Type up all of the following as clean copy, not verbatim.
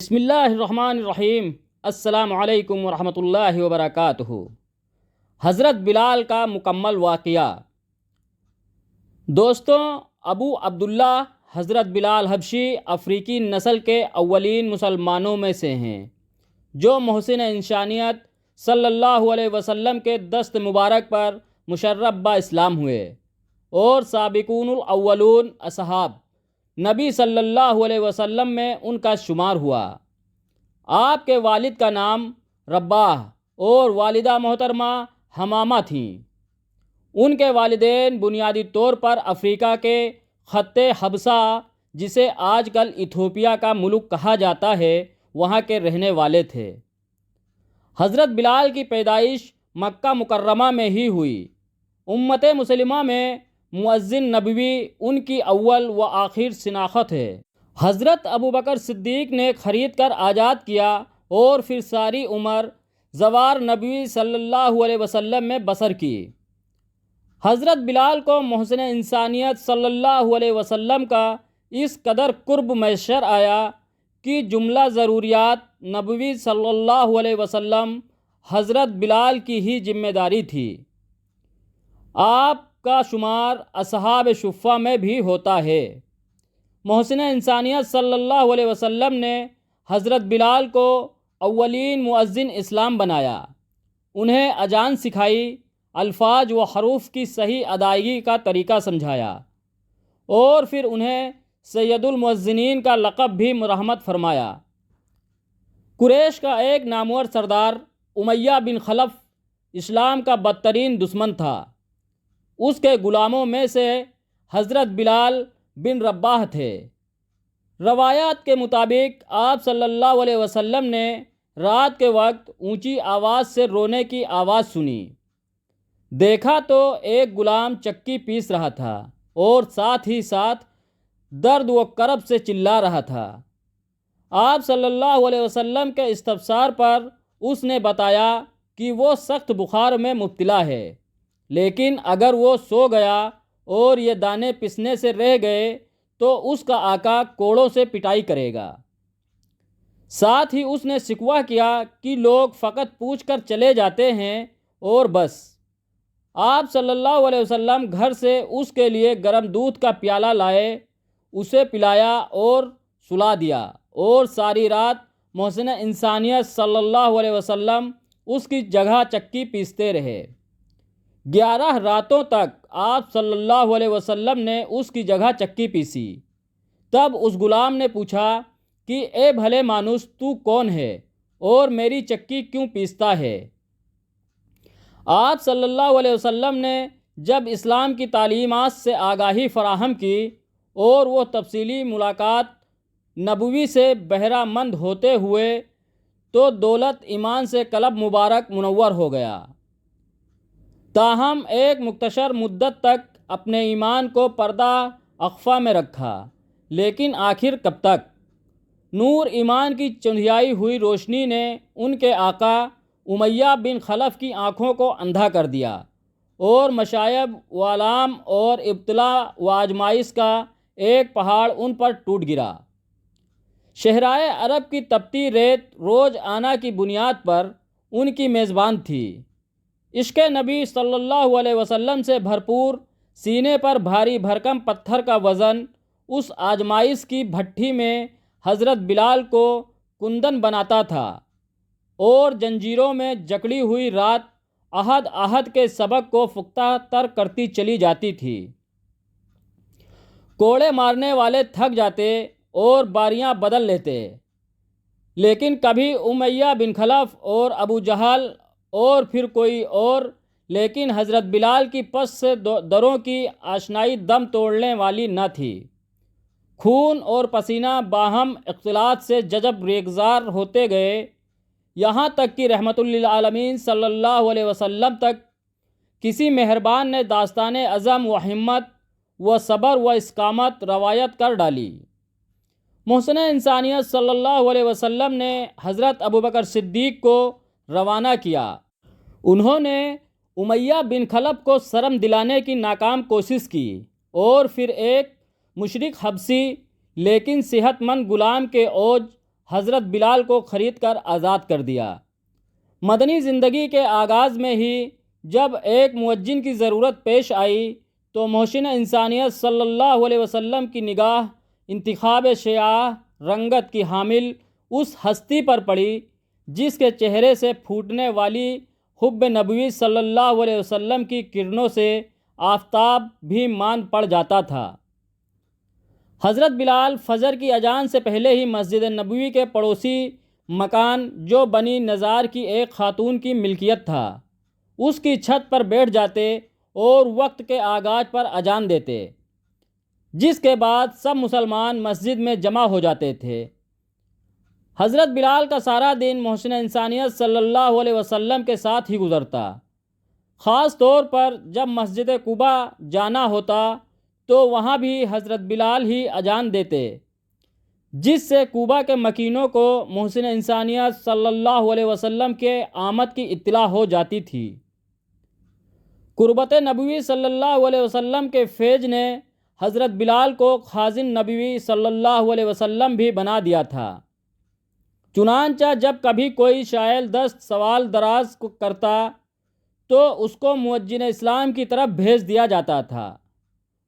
بسم اللہ الرحمن الرحیم۔ السلام علیکم ورحمۃ اللہ وبرکاتہ۔ حضرت بلال کا مکمل واقعہ۔ دوستوں، ابو عبداللہ حضرت بلال حبشی افریقی نسل کے اولین مسلمانوں میں سے ہیں جو محسن انسانیت صلی اللہ علیہ وسلم کے دست مبارک پر مشرف با اسلام ہوئے اور سابقون الاولون اصحاب نبی صلی اللہ علیہ وسلم میں ان کا شمار ہوا۔ آپ کے والد کا نام رباح اور والدہ محترمہ حمامہ تھیں۔ ان کے والدین بنیادی طور پر افریقہ کے خطے حبشہ، جسے آج کل ایتھوپیا کا ملک کہا جاتا ہے، وہاں کے رہنے والے تھے۔ حضرت بلال کی پیدائش مکہ مکرمہ میں ہی ہوئی۔ امت مسلمہ میں مؤذن نبوی ان کی اول و آخر شناخت ہے۔ حضرت ابوبکر صدیق نے خرید کر آزاد کیا اور پھر ساری عمر زوار نبوی صلی اللہ علیہ وسلم میں بسر کی۔ حضرت بلال کو محسن انسانیت صلی اللہ علیہ وسلم کا اس قدر قرب میسر آیا کہ جملہ ضروریات نبوی صلی اللہ علیہ وسلم حضرت بلال کی ہی ذمہ داری تھی۔ آپ کا شمار اصحاب شفہ میں بھی ہوتا ہے۔ محسن انسانیت صلی اللہ علیہ وسلم نے حضرت بلال کو اولین مؤذن اسلام بنایا، انہیں اذان سکھائی، الفاظ و حروف کی صحیح ادائیگی کا طریقہ سمجھایا اور پھر انہیں سید المؤذنین کا لقب بھی مرحمت فرمایا۔ قریش کا ایک نامور سردار امیہ بن خلف اسلام کا بدترین دشمن تھا۔ اس کے غلاموں میں سے حضرت بلال بن رباح تھے۔ روایات کے مطابق آپ صلی اللہ علیہ وسلم نے رات کے وقت اونچی آواز سے رونے کی آواز سنی۔ دیکھا تو ایک غلام چکی پیس رہا تھا اور ساتھ ہی ساتھ درد و کرب سے چلا رہا تھا۔ آپ صلی اللہ علیہ وسلم کے استفسار پر اس نے بتایا کہ وہ سخت بخار میں مبتلا ہے، لیکن اگر وہ سو گیا اور یہ دانے پسنے سے رہ گئے تو اس کا آقا کوڑوں سے پٹائی کرے گا۔ ساتھ ہی اس نے شکوہ کیا کہ لوگ فقط پوچھ کر چلے جاتے ہیں اور بس۔ آپ صلی اللہ علیہ وسلم گھر سے اس کے لیے گرم دودھ کا پیالہ لائے، اسے پلایا اور سلا دیا اور ساری رات محسن انسانیت صلی اللہ علیہ وسلم اس کی جگہ چکی پیستے رہے۔ 11 راتوں تک آپ صلی اللہ علیہ وسلم نے اس کی جگہ چکی پیسی۔ تب اس غلام نے پوچھا کہ اے بھلے مانوس، تو کون ہے اور میری چکی کیوں پیستا ہے؟ آپ صلی اللہ علیہ وسلم نے جب اسلام کی تعلیمات سے آگاہی فراہم کی اور وہ تفصیلی ملاقات نبوی سے بہرہ مند ہوتے ہوئے تو دولت ایمان سے قلب مبارک منور ہو گیا۔ تاہم ایک مختصر مدت تک اپنے ایمان کو پردہ اخفا میں رکھا، لیکن آخر کب تک؟ نور ایمان کی چندھیائی ہوئی روشنی نے ان کے آقا امیہ بن خلف کی آنکھوں کو اندھا کر دیا اور مشائب و آلام اور ابتلا و آزمائش کا ایک پہاڑ ان پر ٹوٹ گرا۔ صحرائے عرب کی تپتی ریت روز آنا کی بنیاد پر ان کی میزبان تھی۔ عشق نبی صلی اللہ علیہ وسلم سے بھرپور سینے پر بھاری بھرکم پتھر کا وزن اس آزمائش کی بھٹی میں حضرت بلال کو کندن بناتا تھا اور زنجیروں میں جکڑی ہوئی رات عہد عہد کے سبق کو پختہ تر کرتی چلی جاتی تھی۔ کوڑے مارنے والے تھک جاتے اور باریاں بدل لیتے، لیکن کبھی امیہ بن خلف اور ابو جہل اور پھر کوئی اور، لیکن حضرت بلال کی پس سے دروں کی آشنائی دم توڑنے والی نہ تھی۔ خون اور پسینہ باہم اختلاط سے جذب ریگزار ہوتے گئے، یہاں تک کہ رحمت للعالمین صلی اللہ علیہ وسلم تک کسی مہربان نے داستان عزم و ہمت و صبر و استقامت روایت کر ڈالی۔ محسن انسانیت صلی اللہ علیہ وسلم نے حضرت ابوبکر صدیق کو روانہ کیا۔ انہوں نے امیہ بن خلف کو شرم دلانے کی ناکام کوشش کی اور پھر ایک مشرک حبشی لیکن صحت مند غلام کے عوج حضرت بلال کو خرید کر آزاد کر دیا۔ مدنی زندگی کے آغاز میں ہی جب ایک مؤذن کی ضرورت پیش آئی تو محسن انسانیت صلی اللہ علیہ وسلم کی نگاہ انتخاب شیعہ رنگت کی حامل اس ہستی پر پڑی جس کے چہرے سے پھوٹنے والی حب نبوی صلی اللہ علیہ وسلم کی کرنوں سے آفتاب بھی ماند پڑ جاتا تھا۔ حضرت بلال فجر کی اذان سے پہلے ہی مسجد نبوی کے پڑوسی مکان جو بنی نزار کی ایک خاتون کی ملکیت تھا اس کی چھت پر بیٹھ جاتے اور وقت کے آغاز پر اذان دیتے، جس کے بعد سب مسلمان مسجد میں جمع ہو جاتے تھے۔ حضرت بلال کا سارا دن محسن انسانیت صلی اللہ علیہ وسلم کے ساتھ ہی گزرتا، خاص طور پر جب مسجد قباء جانا ہوتا تو وہاں بھی حضرت بلال ہی اذان دیتے، جس سے قباء کے مکینوں کو محسن انسانیت صلی اللہ علیہ وسلم کے آمد کی اطلاع ہو جاتی تھی۔ قربت نبوی صلی اللہ علیہ وسلم کے فیض نے حضرت بلال کو خازن نبوی صلی اللہ علیہ وسلم بھی بنا دیا تھا۔ چنانچہ جب کبھی کوئی شائل دست سوال دراز کرتا تو اس کو مؤذن اسلام کی طرف بھیج دیا جاتا تھا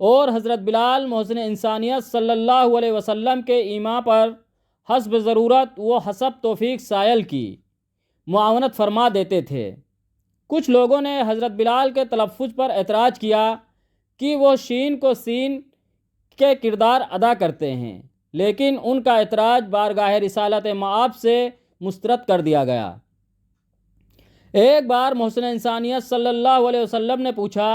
اور حضرت بلال محسن انسانیت صلی اللہ علیہ وسلم کے ایما پر حسب ضرورت و حسب توفیق سائل کی معاونت فرما دیتے تھے۔ کچھ لوگوں نے حضرت بلال کے تلفظ پر اعتراض کیا کہ وہ شین کو سین کے کردار ادا کرتے ہیں، لیکن ان کا اعتراض بارگاہ رسالت مآب سے مسترد کر دیا گیا۔ ایک بار محسن انسانیت صلی اللہ علیہ وسلم نے پوچھا،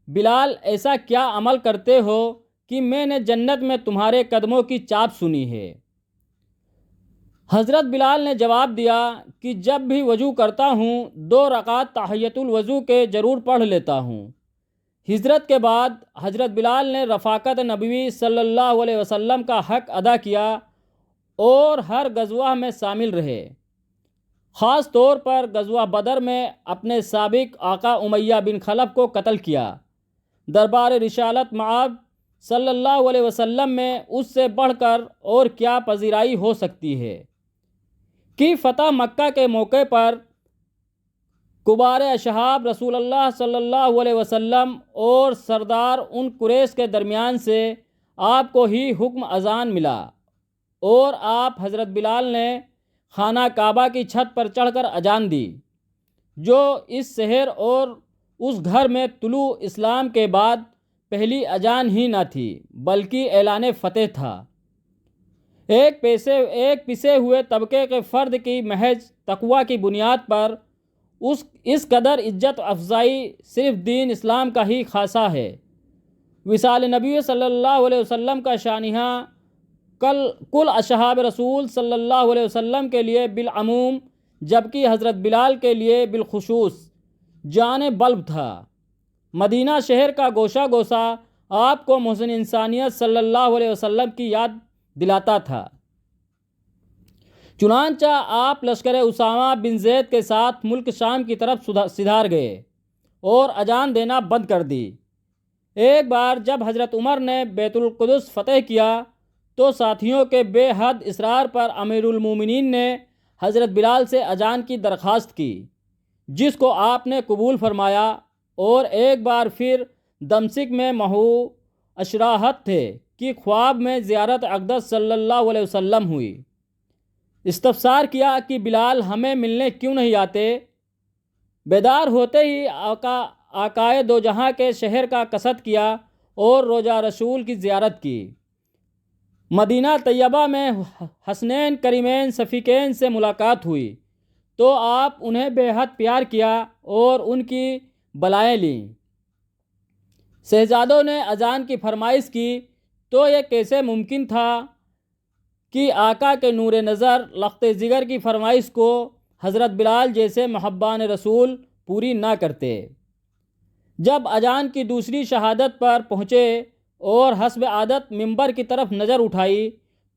بلال ایسا کیا عمل کرتے ہو کہ میں نے جنت میں تمہارے قدموں کی چاپ سنی ہے؟ حضرت بلال نے جواب دیا کہ جب بھی وضو کرتا ہوں 2 رکعت تحیۃ الوضو کے ضرور پڑھ لیتا ہوں۔ ہجرت کے بعد حضرت بلال نے رفاقت نبوی صلی اللہ علیہ وسلم کا حق ادا کیا اور ہر غزوہ میں شامل رہے، خاص طور پر غزوہ بدر میں اپنے سابق آقا امیہ بن خلف کو قتل کیا۔ دربار رسالت مآب صلی اللہ علیہ وسلم میں اس سے بڑھ کر اور کیا پذیرائی ہو سکتی ہے کہ فتح مکہ کے موقع پر کبار اصحاب رسول اللہ صلی اللہ علیہ وسلم اور سردار ان قریش کے درمیان سے آپ کو ہی حکم اذان ملا اور آپ حضرت بلال نے خانہ کعبہ کی چھت پر چڑھ کر اذان دی، جو اس شہر اور اس گھر میں طلوع اسلام کے بعد پہلی اذان ہی نہ تھی بلکہ اعلان فتح تھا۔ ایک پسے ہوئے طبقے کے فرد کی محض تقوی کی بنیاد پر اس قدر عزت افزائی صرف دین اسلام کا ہی خاصہ ہے۔ وصال نبی صلی اللہ علیہ وسلم کا شانیہ کل اصحاب رسول صلی اللہ علیہ وسلم کے لیے بالعموم جبکہ حضرت بلال کے لیے بالخصوص جان بلب تھا۔ مدینہ شہر کا گوشہ گوشہ آپ کو محسن انسانیت صلی اللہ علیہ وسلم کی یاد دلاتا تھا۔ چنانچہ آپ لشکر اسامہ بن زید کے ساتھ ملک شام کی طرف سدھار گئے اور اذان دینا بند کر دی۔ ایک بار جب حضرت عمر نے بیت القدس فتح کیا تو ساتھیوں کے بے حد اصرار پر امیر المومنین نے حضرت بلال سے اذان کی درخواست کی، جس کو آپ نے قبول فرمایا اور ایک بار پھر دمشق میں اشراحت تھے کہ خواب میں زیارت اقدس صلی اللہ علیہ وسلم ہوئی۔ استفسار کیا کہ بلال ہمیں ملنے کیوں نہیں آتے؟ بیدار ہوتے ہی آقائے دو جہاں کے شہر کا قصد کیا اور روضہ رسول کی زیارت کی۔ مدینہ طیبہ میں حسنین کریمین شفیقین سے ملاقات ہوئی تو آپ انہیں بے حد پیار کیا اور ان کی بلائیں لیں۔ شہزادوں نے اذان کی فرمائش کی تو یہ کیسے ممکن تھا کہ آقا کے نور نظر لخت جگر کی فرمائش کو حضرت بلال جیسے محبان رسول پوری نہ کرتے۔ جب اذان کی دوسری شہادت پر پہنچے اور حسب عادت منبر کی طرف نظر اٹھائی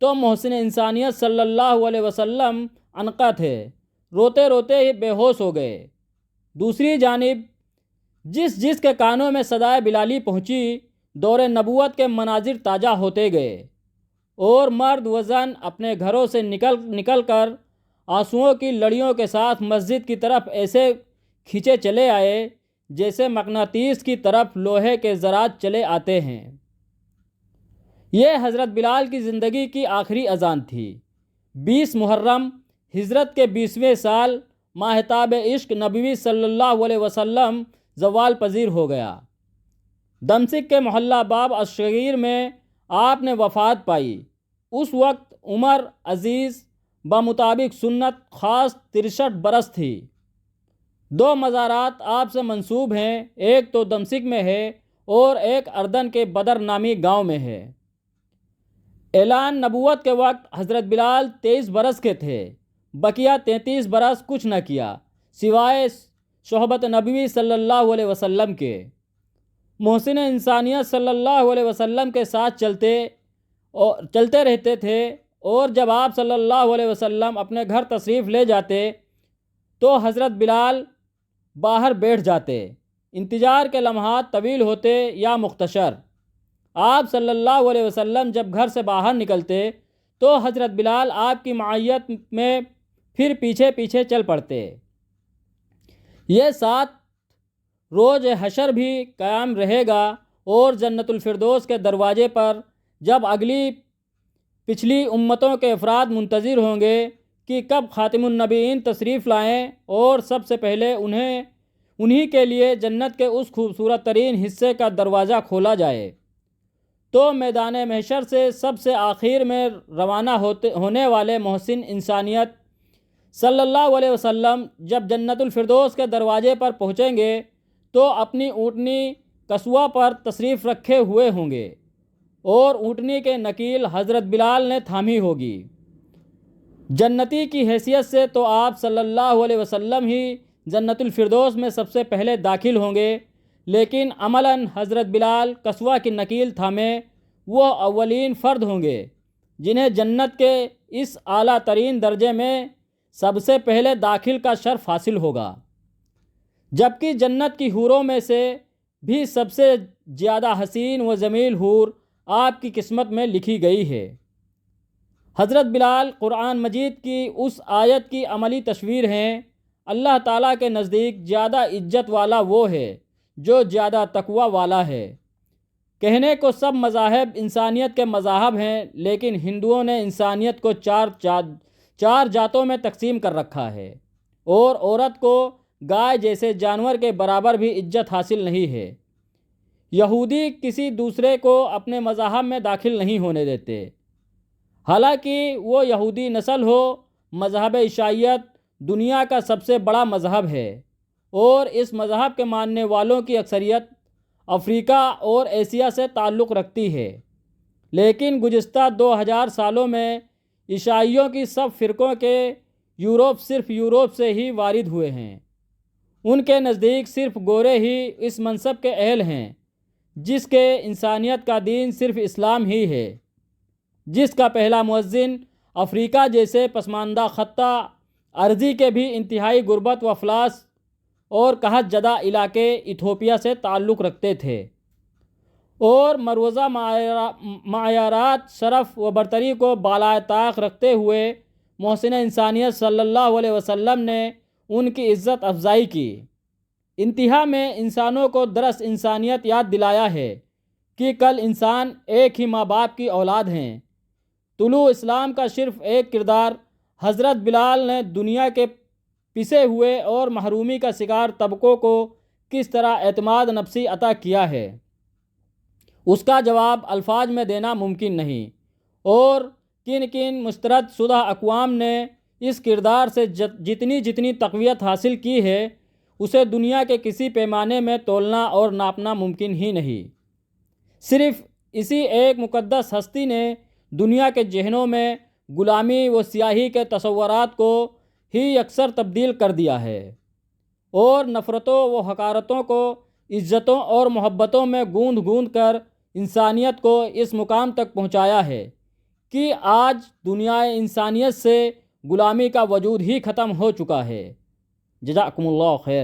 تو محسن انسانیت صلی اللہ علیہ وسلم عنقا تھے، روتے روتے ہی بے ہوش ہو گئے۔ دوسری جانب جس کے کانوں میں صدائے بلالی پہنچی، دور نبوت کے مناظر تازہ ہوتے گئے اور مرد و زن اپنے گھروں سے نکل کر آنسوؤں کی لڑیوں کے ساتھ مسجد کی طرف ایسے کھینچے چلے آئے جیسے مقناطیس کی طرف لوہے کے ذرات چلے آتے ہیں۔ یہ حضرت بلال کی زندگی کی آخری اذان تھی۔ 20 محرم ہجرت کے 20ویں سال ماہتاب عشق نبوی صلی اللہ علیہ وسلم زوال پذیر ہو گیا۔ دمشق کے محلہ باب الصغیر میں آپ نے وفات پائی۔ اس وقت عمر عزیز بمطابق سنت خاص 63 برس تھی۔ 2 مزارات آپ سے منسوب ہیں، ایک تو دمشق میں ہے اور ایک اردن کے بدر نامی گاؤں میں ہے۔ اعلان نبوت کے وقت حضرت بلال 23 برس کے تھے۔ بقیہ 33 برس کچھ نہ کیا سوائے صحبت نبوی صلی اللہ علیہ وسلم کے۔ محسن انسانیت صلی اللہ علیہ وسلم کے ساتھ چلتے رہتے تھے، اور جب آپ صلی اللہ علیہ وسلم اپنے گھر تشریف لے جاتے تو حضرت بلال باہر بیٹھ جاتے۔ انتظار کے لمحات طویل ہوتے یا مختصر۔ آپ صلی اللہ علیہ وسلم جب گھر سے باہر نکلتے تو حضرت بلال آپ کی معیت میں پھر پیچھے پیچھے چل پڑتے۔ یہ 7 روز حشر بھی قائم رہے گا، اور جنت الفردوس کے دروازے پر جب اگلی پچھلی امتوں کے افراد منتظر ہوں گے کہ کب خاتم النبیین تشریف لائیں اور سب سے پہلے انہی کے لیے جنت کے اس خوبصورت ترین حصے کا دروازہ کھولا جائے، تو میدان محشر سے سب سے آخر میں روانہ ہونے والے محسن انسانیت صلی اللہ علیہ وسلم جب جنت الفردوس کے دروازے پر پہنچیں گے تو اپنی اونٹنی قصوہ پر تشریف رکھے ہوئے ہوں گے، اور اونٹنی کے نکیل حضرت بلال نے تھامی ہوگی۔ جنتی کی حیثیت سے تو آپ صلی اللہ علیہ وسلم ہی جنت الفردوس میں سب سے پہلے داخل ہوں گے، لیکن عملاً حضرت بلال قصوہ کی نکیل تھامے وہ اولین فرد ہوں گے جنہیں جنت کے اس اعلیٰ ترین درجے میں سب سے پہلے داخل کا شرف حاصل ہوگا، جبکہ جنت کی حوروں میں سے بھی سب سے زیادہ حسین و جمیل حور آپ کی قسمت میں لکھی گئی ہے۔ حضرت بلال قرآن مجید کی اس آیت کی عملی تصویر ہیں، اللہ تعالیٰ کے نزدیک زیادہ عزت والا وہ ہے جو زیادہ تقوی والا ہے۔ کہنے کو سب مذاہب انسانیت کے مذاہب ہیں، لیکن ہندوؤں نے انسانیت کو چار جاتوں میں تقسیم کر رکھا ہے، اور عورت کو گائے جیسے جانور کے برابر بھی عزت حاصل نہیں ہے۔ یہودی کسی دوسرے کو اپنے مذہب میں داخل نہیں ہونے دیتے، حالانکہ وہ یہودی نسل ہو۔ مذہب عیسائیت دنیا کا سب سے بڑا مذہب ہے، اور اس مذہب کے ماننے والوں کی اکثریت افریقہ اور ایشیا سے تعلق رکھتی ہے، لیکن گزشتہ 2000 سالوں میں عیسائیوں کی سب فرقوں کے صرف یورپ سے ہی وارد ہوئے ہیں۔ ان کے نزدیک صرف گورے ہی اس منصب کے اہل ہیں، جس کے انسانیت کا دین صرف اسلام ہی ہے، جس کا پہلا مؤذن افریقہ جیسے پسماندہ خطہ ارضی کے بھی انتہائی غربت و افلاس اور قحط زدہ علاقے ایتھوپیا سے تعلق رکھتے تھے، اور مروزہ معیارات شرف و برتری کو بالائے طاق رکھتے ہوئے محسن انسانیت صلی اللہ علیہ وسلم نے ان کی عزت افزائی کی۔ انتہا میں انسانوں کو درس انسانیت یاد دلایا ہے کہ کل انسان ایک ہی ماں باپ کی اولاد ہیں۔ طلوع اسلام کا صرف ایک کردار حضرت بلال نے دنیا کے پسے ہوئے اور محرومی کا شکار طبقوں کو کس طرح اعتماد نفسی عطا کیا ہے، اس کا جواب الفاظ میں دینا ممکن نہیں، اور کن مسترد شدہ اقوام نے اس کردار سے جتنی تقویت حاصل کی ہے اسے دنیا کے کسی پیمانے میں تولنا اور ناپنا ممکن ہی نہیں۔ صرف اسی ایک مقدس ہستی نے دنیا کے ذہنوں میں غلامی و سیاہی کے تصورات کو ہی یکسر تبدیل کر دیا ہے، اور نفرتوں و حقارتوں کو عزتوں اور محبتوں میں گوندھ کر انسانیت کو اس مقام تک پہنچایا ہے کہ آج دنیا انسانیت سے غلامی کا وجود ہی ختم ہو چکا ہے۔ جزاکم اللہ خیر۔